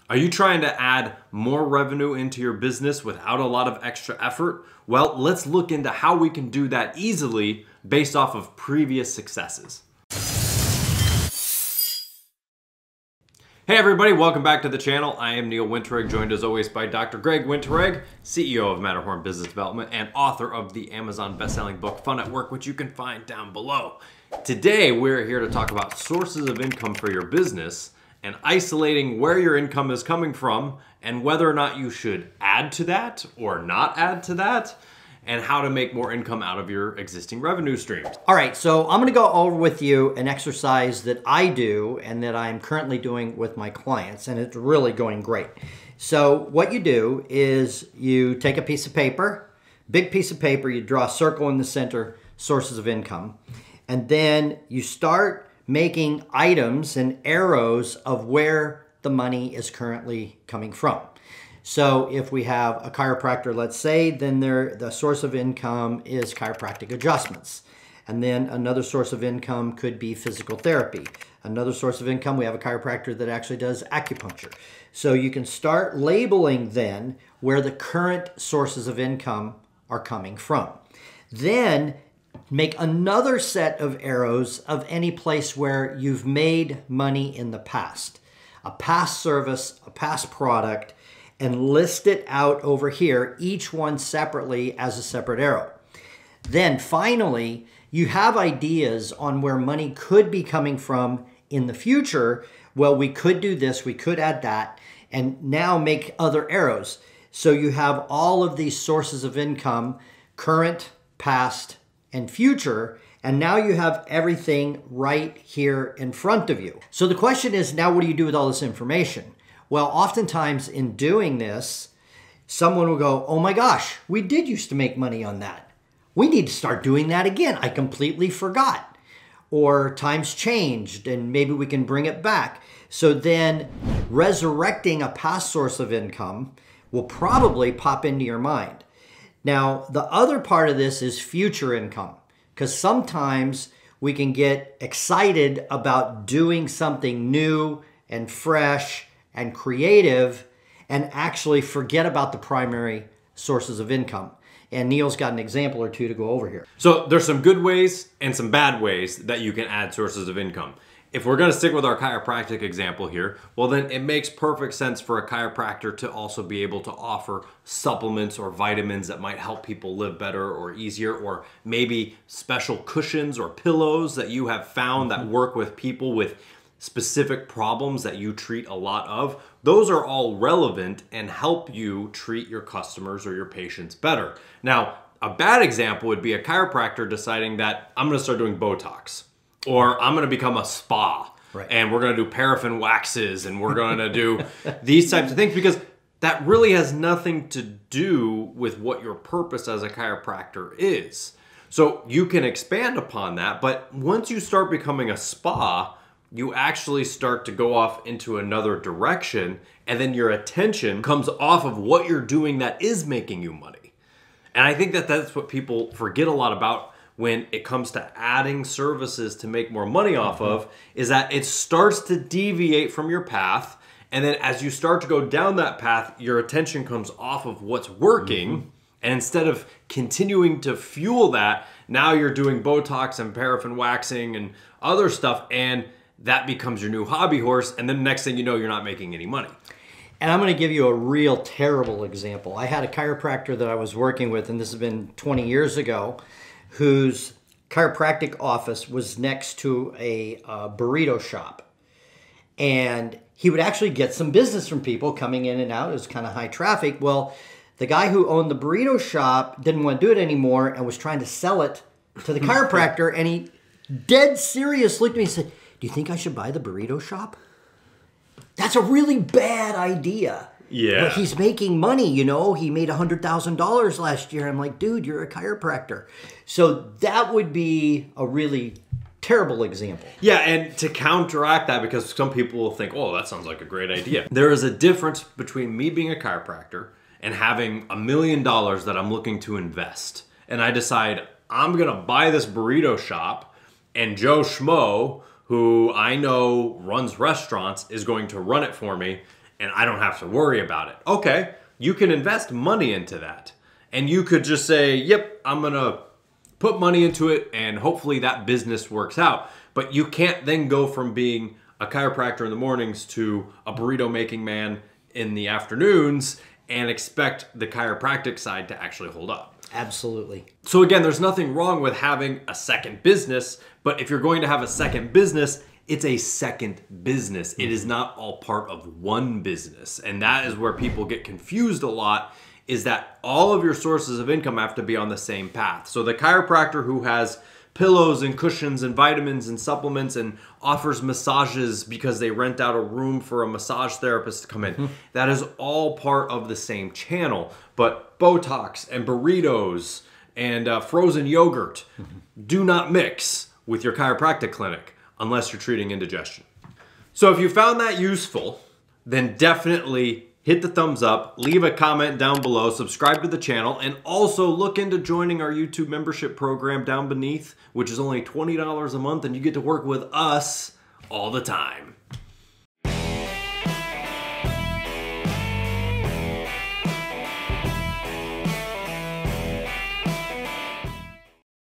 Are you trying to add more revenue into your business without a lot of extra effort? Well, let's look into how we can do that easily based off of previous successes. Hey everybody, welcome back to the channel. I am Neil Winteregg, joined as always by Dr. Greg Winteregg, CEO of Matterhorn Business Development and author of the Amazon bestselling book, Fun at Work, which you can find down below. Today, we're here to talk about sources of income for your business and isolating where your income is coming from and whether or not you should add to that or not add to that, and how to make more income out of your existing revenue streams. All right, so I'm gonna go over with you an exercise that I do and that I'm currently doing with my clients, and it's really going great. So what you do is you take a piece of paper, big piece of paper, you draw a circle in the center, sources of income, and then you start making items and arrows of where the money is currently coming from. So if we have a chiropractor, let's say, then the source of income is chiropractic adjustments. And then another source of income could be physical therapy. Another source of income, we have a chiropractor that actually does acupuncture. So you can start labeling then where the current sources of income are coming from. Then make another set of arrows of any place where you've made money in the past. A past service, a past product, and list it out over here, each one separately as a separate arrow. Then finally, you have ideas on where money could be coming from in the future. Well, we could do this, we could add that, and now make other arrows. So you have all of these sources of income, current, past, and future, and now you have everything right here in front of you. So the question is, now what do you do with all this information? Well, oftentimes in doing this, someone will go, oh my gosh, we did used to make money on that. We need to start doing that again. I completely forgot. Or times changed and maybe we can bring it back. So then resurrecting a past source of income will probably pop into your mind. Now, the other part of this is future income, because sometimes we can get excited about doing something new and fresh and creative and actually forget about the primary sources of income. And Neil's got an example or two to go over here. So there's some good ways and some bad ways that you can add sources of income. If we're gonna stick with our chiropractic example here, well then it makes perfect sense for a chiropractor to also be able to offer supplements or vitamins that might help people live better or easier, or maybe special cushions or pillows that you have found that work with people with specific problems that you treat a lot of. Those are all relevant and help you treat your customers or your patients better. Now, a bad example would be a chiropractor deciding that I'm gonna start doing Botox, or I'm gonna become a spa, right, and we're gonna do paraffin waxes, and we're gonna do these types of things, because that really has nothing to do with what your purpose as a chiropractor is. So you can expand upon that, but once you start becoming a spa, you actually start to go off into another direction, and then your attention comes off of what you're doing that is making you money. And I think that that's what people forget a lot about when it comes to adding services to make more money off of, is that it starts to deviate from your path, and then as you start to go down that path, your attention comes off of what's working, and instead of continuing to fuel that, now you're doing Botox and paraffin waxing and other stuff, and that becomes your new hobby horse, and then the next thing you know, you're not making any money. And I'm going to give you a real terrible example. I had a chiropractor that I was working with, and this has been 20 years ago, whose chiropractic office was next to a burrito shop. And he would actually get some business from people coming in and out. It was kind of high traffic. Well, the guy who owned the burrito shop didn't want to do it anymore and was trying to sell it to the chiropractor, and he dead serious looked at me and said, do you think I should buy the burrito shop? That's a really bad idea. Yeah. But he's making money, you know. He made $100,000 last year. I'm like, dude, you're a chiropractor. So that would be a really terrible example. Yeah, and to counteract that, because some people will think, oh, that sounds like a great idea. There is a difference between me being a chiropractor and having $1 million that I'm looking to invest. And I decide I'm gonna buy this burrito shop, and Joe Schmo, who I know runs restaurants, is going to run it for me. and I don't have to worry about it. Okay, you can invest money into that. And you could just say, yep, I'm going to put money into it and hopefully that business works out. But you can't then go from being a chiropractor in the mornings to a burrito making man in the afternoons and expect the chiropractic side to actually hold up. Absolutely. So again, there's nothing wrong with having a second business, but if you're going to have a second business, it's a second business. It is not all part of one business. And that is where people get confused a lot, is that all of your sources of income have to be on the same path. So the chiropractor who has pillows and cushions and vitamins and supplements and offers massages because they rent out a room for a massage therapist to come in. That is all part of the same channel. But Botox and burritos and frozen yogurt do not mix with your chiropractic clinic unless you're treating indigestion. So if you found that useful, then definitely hit the thumbs up, leave a comment down below, subscribe to the channel, and also look into joining our YouTube membership program down beneath, which is only $20 a month, and you get to work with us all the time.